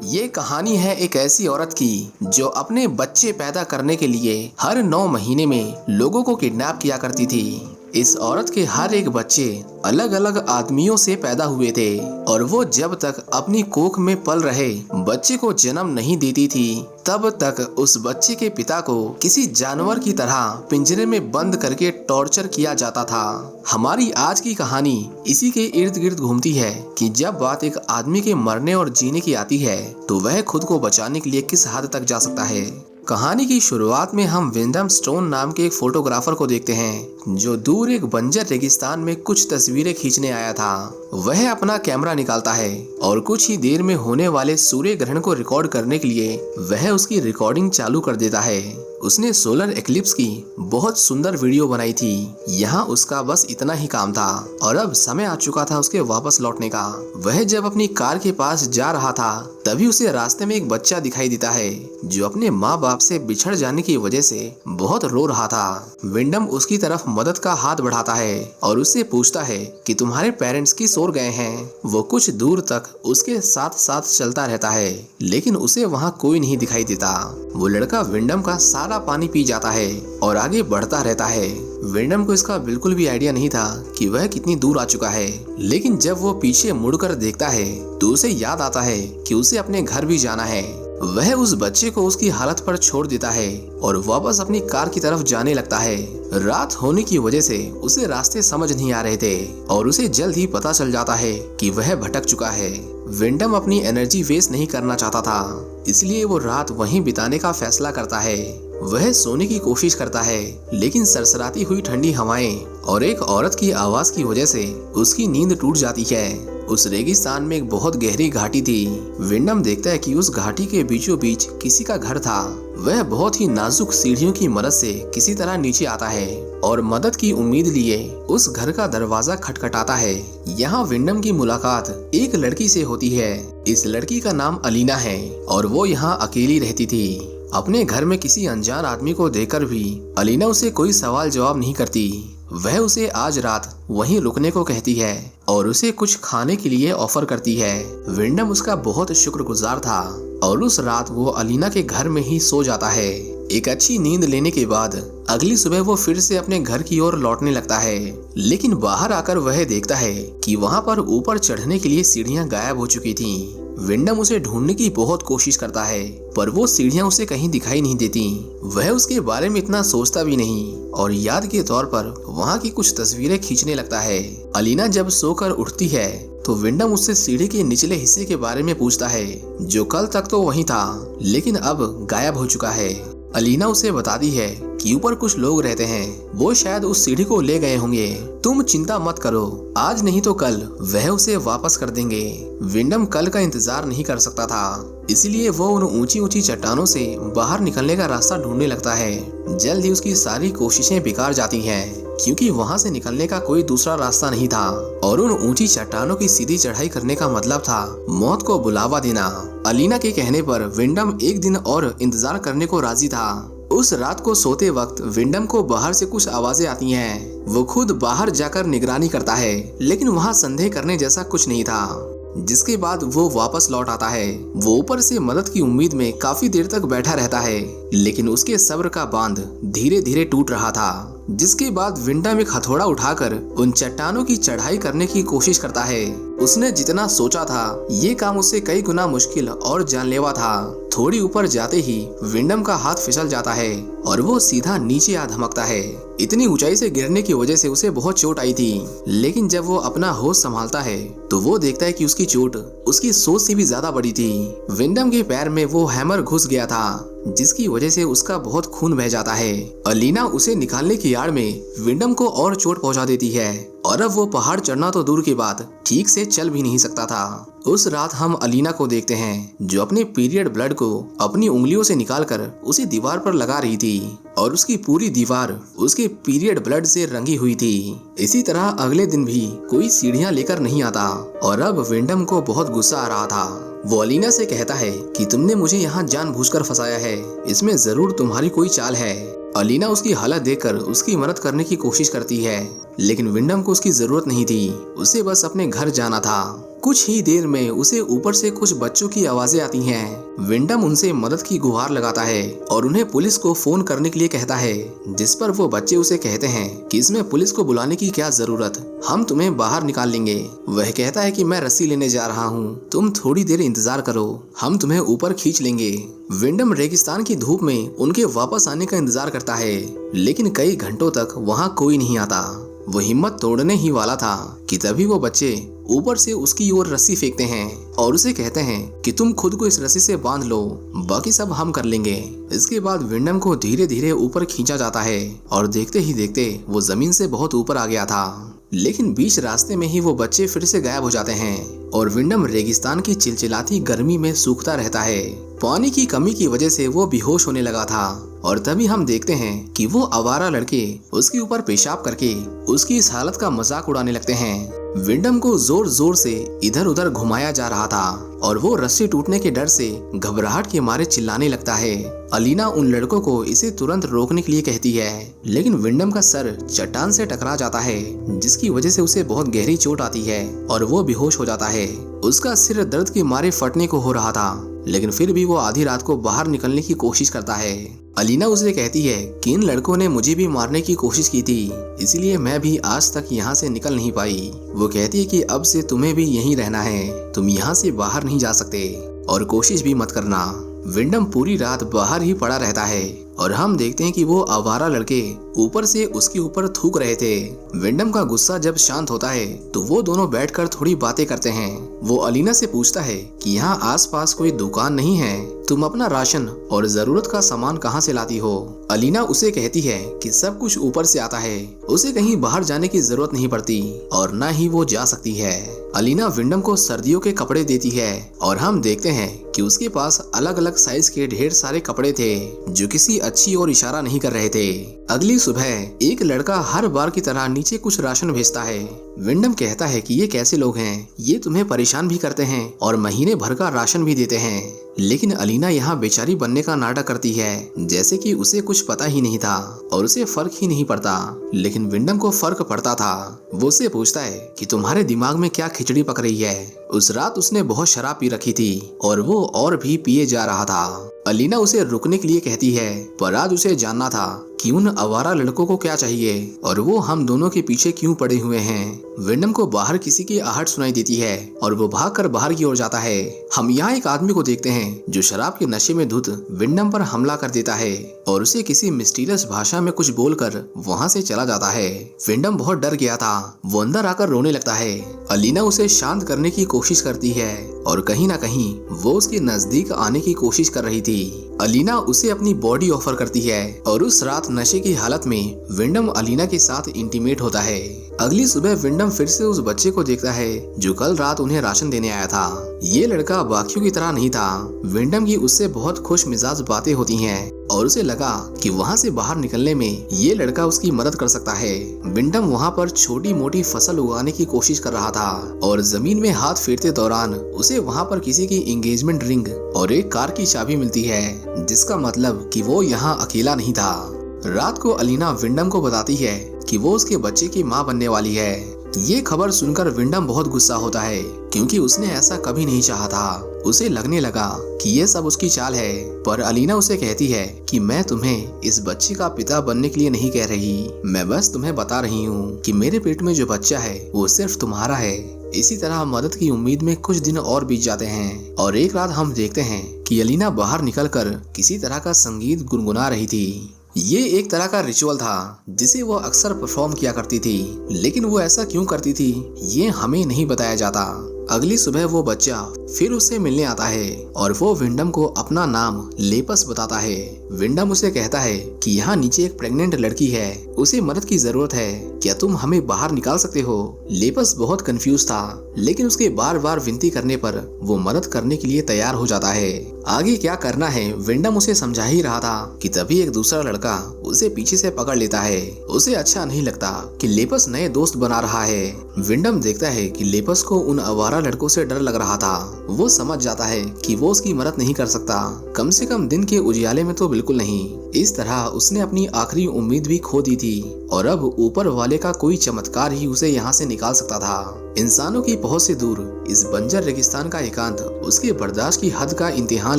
ये कहानी है एक ऐसी औरत की जो अपने बच्चे पैदा करने के लिए हर 9 महीने में लोगों को किडनैप किया करती थी। इस औरत के हर एक बच्चे अलग अलग आदमियों से पैदा हुए थे और वो जब तक अपनी कोख में पल रहे बच्चे को जन्म नहीं देती थी तब तक उस बच्चे के पिता को किसी जानवर की तरह पिंजरे में बंद करके टॉर्चर किया जाता था। हमारी आज की कहानी इसी के इर्द गिर्द घूमती है कि जब बात एक आदमी के मरने और जीने की आती है तो वह खुद को बचाने के लिए किस हद तक जा सकता है। कहानी की शुरुआत में हम विंडम स्टोन नाम के एक फोटोग्राफर को देखते हैं जो दूर एक बंजर रेगिस्तान में कुछ तस्वीरें खींचने आया था। वह अपना कैमरा निकालता है और कुछ ही देर में होने वाले सूर्य ग्रहण को रिकॉर्ड करने के लिए वह उसकी रिकॉर्डिंग चालू कर देता है। उसने सोलर एक्लिप्स की बहुत सुंदर वीडियो बनाई थी। यहाँ उसका बस इतना ही काम था और अब समय आ चुका था उसके वापस लौटने का। वह जब अपनी कार के पास जा रहा था तभी उसे रास्ते में एक बच्चा दिखाई देता है जो अपने माँ बाप से बिछड़ जाने की वजह से बहुत रो रहा था। विंडम उसकी तरफ मदद का हाथ बढ़ाता है और उससे पूछता है कि तुम्हारे पेरेंट्स किस ओर गए हैं। वो कुछ दूर तक उसके साथ साथ चलता रहता है लेकिन उसे वहाँ कोई नहीं दिखाई देता। वो लड़का विंडम का सारा पानी पी जाता है और आगे बढ़ता रहता है। विंडम को इसका बिल्कुल भी आइडिया नहीं था कि वह कितनी दूर आ चुका है, लेकिन जब वो पीछे मुड़कर देखता है तो उसे याद आता है कि उसे अपने घर भी जाना है। वह उस बच्चे को उसकी हालत पर छोड़ देता है और वापस अपनी कार की तरफ जाने लगता है। रात होने की वजह से उसे रास्ते समझ नहीं आ रहे थे और उसे जल्द ही पता चल जाता है कि वह भटक चुका है। विंडम अपनी एनर्जी वेस्ट नहीं करना चाहता था, इसलिए वो रात वहीं बिताने का फैसला करता है। वह सोने की कोशिश करता है लेकिन सरसराती हुई ठंडी हवाएं और एक औरत की आवाज की वजह से उसकी नींद टूट जाती है। उस रेगिस्तान में एक बहुत गहरी घाटी थी। विंडम देखता है कि उस घाटी के बीचों बीच किसी का घर था। वह बहुत ही नाजुक सीढ़ियों की मदद से किसी तरह नीचे आता है और मदद की उम्मीद लिए उस घर का दरवाजा खटखटाता है। यहाँ विंडम की मुलाकात एक लड़की से होती है। इस लड़की का नाम अलीना है और वो यहाँ अकेली रहती थी। अपने घर में किसी अनजान आदमी को देखकर भी अलीना उसे कोई सवाल जवाब नहीं करती। वह उसे आज रात वहीं रुकने को कहती है और उसे कुछ खाने के लिए ऑफर करती है। विंडम उसका बहुत शुक्रगुजार था और उस रात वो अलीना के घर में ही सो जाता है। एक अच्छी नींद लेने के बाद अगली सुबह वो फिर से अपने घर की ओर लौटने लगता है, लेकिन बाहर आकर वह देखता है कि वहाँ पर ऊपर चढ़ने के लिए सीढ़ियाँ गायब हो चुकी थीं। विंडम उसे ढूंढने की बहुत कोशिश करता है पर वो सीढ़ियाँ उसे कहीं दिखाई नहीं देती। वह उसके बारे में इतना सोचता भी नहीं और याद के तौर पर वहाँ की कुछ तस्वीरें खींचने लगता है। अलीना जब सोकर उठती है तो विंडम उससे सीढ़ी के निचले हिस्से के बारे में पूछता है जो कल तक तो वहीं था लेकिन अब गायब हो चुका है। अलीना उसे बताती है कि ऊपर कुछ लोग रहते हैं, वो शायद उस सीढ़ी को ले गए होंगे। तुम चिंता मत करो, आज नहीं तो कल वह उसे वापस कर देंगे। विंडम कल का इंतजार नहीं कर सकता था, इसलिए वो उन ऊंची ऊंची चट्टानों से बाहर निकलने का रास्ता ढूंढने लगता है। जल्द ही उसकी सारी कोशिशें बेकार जाती हैं क्योंकि वहां से निकलने का कोई दूसरा रास्ता नहीं था और उन ऊंची चट्टानों की सीधी चढ़ाई करने का मतलब था मौत को बुलावा देना। अलीना के कहने पर विंडम एक दिन और इंतजार करने को राजी था। उस रात को सोते वक्त विंडम को बाहर से कुछ आवाजें आती हैं। वो खुद बाहर जाकर निगरानी करता है लेकिन वहाँ संदेह करने जैसा कुछ नहीं था, जिसके बाद वो वापस लौट आता है। वो ऊपर से मदद की उम्मीद में काफी देर तक बैठा रहता है लेकिन उसके सब्र का बांध धीरे धीरे टूट रहा था। जिसके बाद विंडम एक हथौड़ा उठाकर उन चट्टानों की चढ़ाई करने की कोशिश करता है। उसने जितना सोचा था ये काम उससे कई गुना मुश्किल और जानलेवा था। थोड़ी ऊपर जाते ही विंडम का हाथ फिसल जाता है और वो सीधा नीचे आ धमकता है। इतनी ऊंचाई से गिरने की वजह से उसे बहुत चोट आई थी, लेकिन जब वो अपना होश संभालता है तो वो देखता है कि उसकी चोट उसकी सोच से भी ज्यादा बड़ी थी। विंडम के पैर में वो हैमर घुस गया था जिसकी वजह से उसका बहुत खून बह जाता है। अलीना उसे निकालने की आड़ में विंडम को और चोट पहुंचा देती है और अब वो पहाड़ चढ़ना तो दूर की बात ठीक से चल भी नहीं सकता था। उस रात हम अलीना को देखते हैं जो अपने पीरियड ब्लड को अपनी उंगलियों से निकालकर उसी दीवार पर लगा रही थी और उसकी पूरी दीवार उसके पीरियड ब्लड से रंगी हुई थी। इसी तरह अगले दिन भी कोई सीढ़ियां लेकर नहीं आता और अब विंडम को बहुत गुस्सा आ रहा था। वो अलीना से कहता है कि तुमने मुझे यहाँ जानबूझकर फंसाया है, इसमें जरूर तुम्हारी कोई चाल है। अलीना उसकी हालत देखकर उसकी मदद करने की कोशिश करती है लेकिन विंडम को उसकी जरूरत नहीं थी, उसे बस अपने घर जाना था। कुछ ही देर में उसे ऊपर से कुछ बच्चों की आवाजें आती हैं। विंडम उनसे मदद की गुहार लगाता है और उन्हें पुलिस को फोन करने के लिए कहता है, जिस पर वो बच्चे उसे कहते हैं कि इसमें पुलिस को बुलाने की क्या जरूरत, हम तुम्हें बाहर निकाल लेंगे। वह कहता है कि मैं रस्सी लेने जा रहा हूँ, तुम थोड़ी देर इंतजार करो, हम तुम्हें ऊपर खींच लेंगे। विंडम रेगिस्तान की धूप में उनके वापस आने का इंतजार करता है, लेकिन कई घंटों तक वहाँ कोई नहीं आता। वो हिम्मत तोड़ने ही वाला था कि तभी वो बच्चे ऊपर से उसकी ओर रस्सी फेंकते हैं और उसे कहते हैं कि तुम खुद को इस रस्सी से बांध लो, बाकी सब हम कर लेंगे। इसके बाद विंडम को धीरे धीरे ऊपर खींचा जाता है और देखते ही देखते वो जमीन से बहुत ऊपर आ गया था। लेकिन बीच रास्ते में ही वो बच्चे फिर से गायब हो जाते हैं और विंडम रेगिस्तान की चिलचिलाती गर्मी में सूखता रहता है। पानी की कमी की वजह से वो बेहोश होने लगा था और तभी हम देखते हैं कि वो आवारा लड़के उसके ऊपर पेशाब करके उसकी इस हालत का मजाक उड़ाने लगते हैं। विंडम को जोर जोर से इधर उधर घुमाया जा रहा था और वो रस्सी टूटने के डर से घबराहट के मारे चिल्लाने लगता है। अलीना उन लड़कों को इसे तुरंत रोकने के लिए कहती है, लेकिन विंडम का सर चट्टान से टकरा जाता है, जिसकी वजह से उसे बहुत गहरी चोट आती है और वो बेहोश हो जाता है। उसका सिर दर्द के मारे फटने को हो रहा था, लेकिन फिर भी वो आधी रात को बाहर निकलने की कोशिश करता है। अलीना उसे कहती है कि इन लड़कों ने मुझे भी मारने की कोशिश की थी, इसलिए मैं भी आज तक यहाँ से निकल नहीं पाई। वो कहती है कि अब से तुम्हें भी यहीं रहना है, तुम यहाँ से बाहर नहीं जा सकते और कोशिश भी मत करना। विंडम पूरी रात बाहर ही पड़ा रहता है और हम देखते हैं कि वो आवारा लड़के ऊपर से उसके ऊपर थूक रहे थे। विंडम का गुस्सा जब शांत होता है तो वो दोनों बैठकर थोड़ी बातें करते हैं। वो अलीना से पूछता है कि यहाँ आसपास कोई दुकान नहीं है, तुम अपना राशन और जरूरत का सामान कहाँ से लाती हो। अलीना उसे कहती है कि सब कुछ ऊपर से आता है, उसे कहीं बाहर जाने की जरूरत नहीं पड़ती और न ही वो जा सकती है। अलीना विंडम को सर्दियों के कपड़े देती है और हम देखते हैं कि उसके पास अलग अलग साइज के ढेर सारे कपड़े थे जो किसी अच्छी और इशारा नहीं कर रहे थे। अगली सुबह एक लड़का हर बार की तरह नीचे कुछ राशन भेजता है। विंडम कहता है कि ये कैसे लोग हैं, ये तुम्हें परेशान भी करते हैं और महीने भर का राशन भी देते हैं। लेकिन अलीना यहाँ बेचारी बनने का नाटक करती है, जैसे कि उसे कुछ पता ही नहीं था और उसे फर्क ही नहीं पड़ता। लेकिन विंडम को फर्क पड़ता था। वो उससे पूछता है कि तुम्हारे दिमाग में क्या खिचड़ी पक रही है। उस रात उसने बहुत शराब पी रखी थी और वो और भी पिए जा रहा था। अलीना उसे रुकने के लिए कहती है, पर आज उसे जानना था कि उन आवारा लड़कों को क्या चाहिए और वो हम दोनों के पीछे क्यों पड़े हुए हैं। विंडम को बाहर किसी की आहट सुनाई देती है और वो भागकर बाहर की ओर जाता है। हम यहाँ एक आदमी को देखते हैं जो शराब के नशे में धुत विंडम पर हमला कर देता है और उसे किसी मिस्टीरियस भाषा में कुछ बोलकर वहाँ से चला जाता है। विंडम बहुत डर गया था, वो अंदर आकर रोने लगता है। अलीना उसे शांत करने की कोशिश करती है और कहीं ना कहीं वो उसके नजदीक आने की कोशिश कर रही थी। अलीना उसे अपनी बॉडी ऑफर करती है और उस रात नशे की हालत में विंडम अलीना के साथ इंटीमेट होता है। अगली सुबह विंडम फिर से उस बच्चे को देखता है जो कल रात उन्हें राशन देने आया था। ये लड़का बाकियों की तरह नहीं था। विंडम की उससे बहुत खुश मिजाज बातें होती हैं और उसे लगा कि वहाँ से बाहर निकलने में ये लड़का उसकी मदद कर सकता है। विंडम वहाँ पर छोटी मोटी फसल उगाने की कोशिश कर रहा था और जमीन में हाथ फेरते दौरान उसे वहाँ पर किसी की एंगेजमेंट रिंग और एक कार की चाबी मिलती है, जिसका मतलब कि वो यहाँ अकेला नहीं था। रात को अलीना विंडम को बताती है कि वो उसके बच्चे की माँ बनने वाली है। ये खबर सुनकर विंडम बहुत गुस्सा होता है क्योंकि उसने ऐसा कभी नहीं चाहा था। उसे लगने लगा कि ये सब उसकी चाल है, पर अलीना उसे कहती है कि मैं तुम्हें इस बच्चे का पिता बनने के लिए नहीं कह रही, मैं बस तुम्हें बता रही हूँ कि मेरे पेट में जो बच्चा है वो सिर्फ तुम्हारा है। इसी तरह मदद की उम्मीद में कुछ दिन और बीत जाते हैं और एक रात हम देखते हैं कि अलीना बाहर निकलकर किसी तरह का संगीत गुनगुना रही थी। ये एक तरह का रिचुअल था जिसे वो अक्सर परफॉर्म किया करती थी, लेकिन वो ऐसा क्यों करती थी ये हमें नहीं बताया जाता। अगली सुबह वो बच्चा फिर उससे मिलने आता है और वो विंडम को अपना नाम लेपस बताता है। विंडम उसे कहता है कि यहाँ नीचे एक प्रेग्नेंट लड़की है, उसे मदद की जरूरत है, क्या तुम हमें बाहर निकाल सकते हो। लेपस बहुत कंफ्यूज था, लेकिन उसके बार बार विनती करने पर वो मदद करने के लिए तैयार हो जाता है। आगे क्या करना है विंडम उसे समझा ही रहा था कि तभी एक दूसरा लड़का उसे पीछे से पकड़ लेता है। उसे अच्छा नहीं लगता कि लेपस नए दोस्त बना रहा है। विंडम देखता है कि लेपस को उन आवारा आवारा लड़कों से डर लग रहा था। वो समझ जाता है कि वो उसकी मदद नहीं कर सकता, कम से कम दिन के उजियाले में तो बिल्कुल नहीं। इस तरह उसने अपनी आखिरी उम्मीद भी खो दी थी और अब ऊपर वाले का कोई चमत्कार ही उसे यहाँ से निकाल सकता था। इंसानों की पहुंच से दूर इस बंजर रेगिस्तान का एकांत उसके बर्दाश्त की हद का इम्तिहान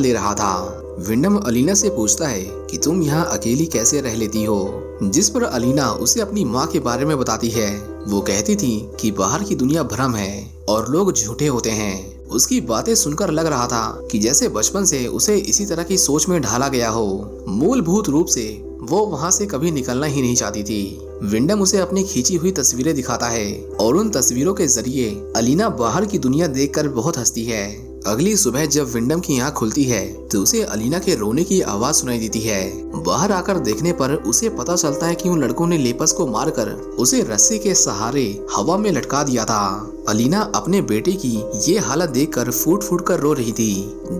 ले रहा था। विंडम अलीना से पूछता है कि तुम यहाँ अकेली कैसे रह लेती हो, जिस पर अलीना उसे अपनी माँ के बारे में बताती है। वो कहती थी कि बाहर की दुनिया भ्रम है और लोग झूठे होते हैं। उसकी बातें सुनकर लग रहा था कि जैसे बचपन से उसे इसी तरह की सोच में ढाला गया हो। मूलभूत रूप से वो वहाँ से कभी निकलना ही नहीं चाहती थी। विंडम उसे अपनी खींची हुई तस्वीरें दिखाता है और उन तस्वीरों के जरिए अलीना बाहर की दुनिया देखकर बहुत हंसती है। अगली सुबह जब विंडम की आंख खुलती है तो उसे अलीना के रोने की आवाज सुनाई देती है। बाहर आकर देखने पर उसे पता चलता है कि उन लड़कों ने लेपस को मारकर उसे रस्सी के सहारे हवा में लटका दिया था। अलीना अपने बेटे की ये हालत देखकर फूट फूट कर रो रही थी,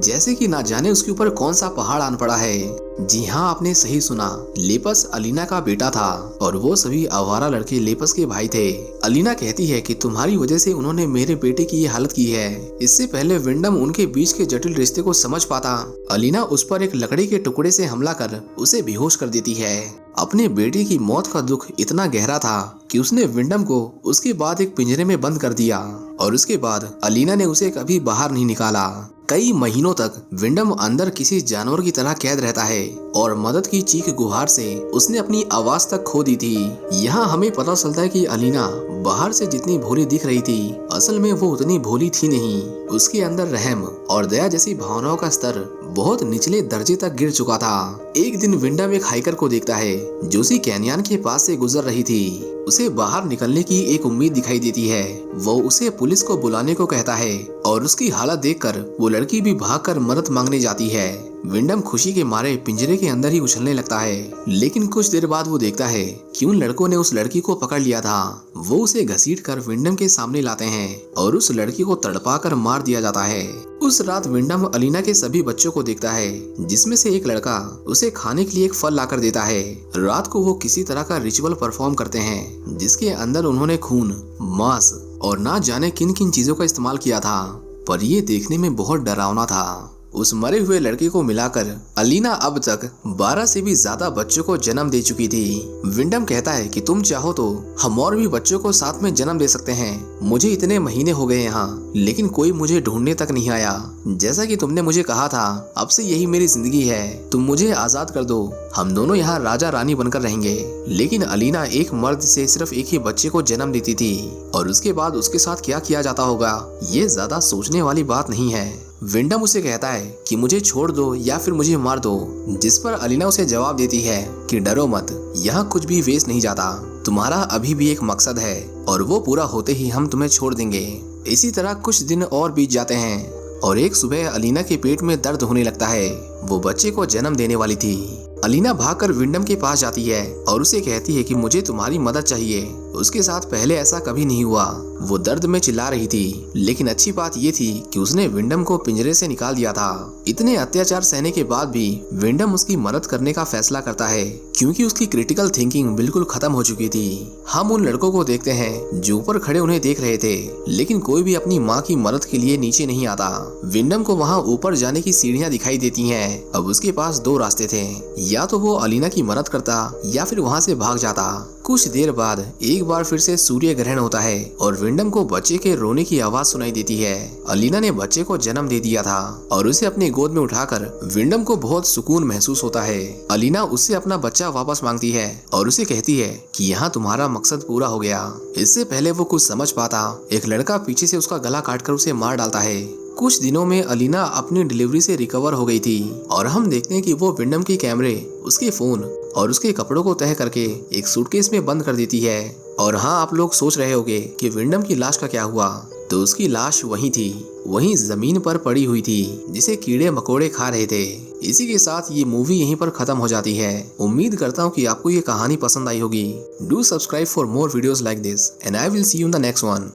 जैसे कि ना जाने उसके ऊपर कौन सा पहाड़ आन पड़ा है। जी हाँ, आपने सही सुना, लेपस अलीना का बेटा था और वो सभी आवारा लड़के लेपस के भाई थे। अलीना कहती है कि तुम्हारी वजह से उन्होंने मेरे बेटे की ये हालत की है। इससे पहले विंडम उनके बीच के जटिल रिश्ते को समझ पाता, अलीना उस पर एक लकड़ी के टुकड़े से हमला कर उसे बेहोश कर देती है। अपने बेटे की मौत का दुख इतना गहरा था कि उसने विंडम को उसके बाद एक पिंजरे में बंद कर दिया और उसके बाद अलीना ने उसे कभी बाहर नहीं निकाला। कई महीनों तक विंडम अंदर किसी जानवर की तरह कैद रहता है और मदद की चीख गुहार से उसने अपनी आवाज तक खो दी थी। यहाँ हमें पता चलता है कि अलीना बाहर से जितनी भोली दिख रही थी, असल में वो उतनी भोली थी नहीं। उसके अंदर रहम और दया जैसी भावनाओं का स्तर बहुत निचले दर्जे तक गिर चुका था। एक दिन विंडम एक हाइकर को देखता है जो उसी कैन्यन के पास से गुजर रही थी। उसे बाहर निकलने की एक उम्मीद दिखाई देती है। वो उसे पुलिस को बुलाने को कहता है और उसकी हालत देखकर वो लड़की भी भागकर मदद मांगने जाती है। विंडम खुशी के मारे पिंजरे के अंदर ही उछलने लगता है, लेकिन कुछ देर बाद वो देखता है कि उन लड़कों ने उस लड़की को पकड़ लिया था। वो उसे घसीटकर विंडम के सामने लाते हैं और उस लड़की को तड़पाकर मार दिया जाता है। उस रात विंडम अलीना के सभी बच्चों को देखता है, जिसमें से एक लड़का उसे खाने के लिए एक फल लाकर देता है। रात को वो किसी तरह का रिचुअल परफॉर्म करते हैं, जिसके अंदर उन्होंने खून, मांस और ना जाने किन किन चीजों का इस्तेमाल किया था, पर ये देखने में बहुत डरावना था। उस मरे हुए लड़के को मिलाकर अलीना अब तक 12 से भी ज्यादा बच्चों को जन्म दे चुकी थी। विंडम कहता है कि तुम चाहो तो हम और भी बच्चों को साथ में जन्म दे सकते हैं। मुझे इतने महीने हो गए यहाँ, लेकिन कोई मुझे ढूंढने तक नहीं आया। जैसा कि तुमने मुझे कहा था, अब से यही मेरी जिंदगी है। तुम मुझे आजाद कर दो, हम दोनों यहाँ राजा रानी बनकर रहेंगे। लेकिन अलीना एक मर्द से सिर्फ एक ही बच्चे को जन्म देती थी और उसके बाद उसके साथ क्या किया जाता होगा, ये ज्यादा सोचने वाली बात नहीं है। विंडम उसे कहता है कि मुझे छोड़ दो या फिर मुझे मार दो, जिस पर अलीना उसे जवाब देती है कि डरो मत, यहाँ कुछ भी वेस्ट नहीं जाता। तुम्हारा अभी भी एक मकसद है और वो पूरा होते ही हम तुम्हें छोड़ देंगे। इसी तरह कुछ दिन और बीत जाते हैं और एक सुबह अलीना के पेट में दर्द होने लगता है। वो बच्चे को जन्म देने वाली थी। अलीना भागकर विंडम के पास जाती है और उसे कहती है कि मुझे तुम्हारी मदद चाहिए। उसके साथ पहले ऐसा कभी नहीं हुआ। वो दर्द में चिल्ला रही थी, लेकिन अच्छी बात ये थी कि उसने विंडम को पिंजरे से निकाल दिया था। इतने अत्याचार सहने के बाद भी विंडम उसकी मदद करने का फैसला करता है, क्योंकि उसकी क्रिटिकल थिंकिंग बिल्कुल खत्म हो चुकी थी। हम उन लड़कों को देखते हैं जो ऊपर खड़े उन्हें देख रहे थे, लेकिन कोई भी अपनी माँ की मदद के लिए नीचे नहीं आता। विंडम को वहाँ ऊपर जाने की सीढ़ियाँ दिखाई देती हैं। अब उसके पास दो रास्ते थे, या तो वो अलीना की मदद करता या फिर वहाँ से भाग जाता। कुछ देर बाद एक बार फिर से सूर्य ग्रहण होता है और विंडम को बच्चे के रोने की आवाज सुनाई देती है। अलीना ने बच्चे को जन्म दे दिया था और उसे अपनी गोद में उठाकर विंडम को बहुत सुकून महसूस होता है। अलीना उससे अपना बच्चा वापस मांगती है और उसे कहती है कि यहाँ तुम्हारा मकसद पूरा हो गया। इससे पहले वो कुछ समझ पाता, एक लड़का पीछे से उसका गला काटकर उसे मार डालता है। कुछ दिनों में अलीना अपनी डिलीवरी से रिकवर हो गई थी और हम देखते हैं कि वो विंडम के कैमरे, उसके फोन और उसके कपड़ों को तह करके एक सूटकेस में बंद कर देती है। और हाँ, आप लोग सोच रहे होंगे कि विंडम की लाश का क्या हुआ, तो उसकी लाश वही थी, वहीं जमीन पर पड़ी हुई थी, जिसे कीड़े मकोड़े खा रहे थे। इसी के साथ ये मूवी यहीं पर खत्म हो जाती है। उम्मीद करता हूँ कि आपको ये कहानी पसंद आई होगी। Do subscribe for more videos like this and I will see you in the next one.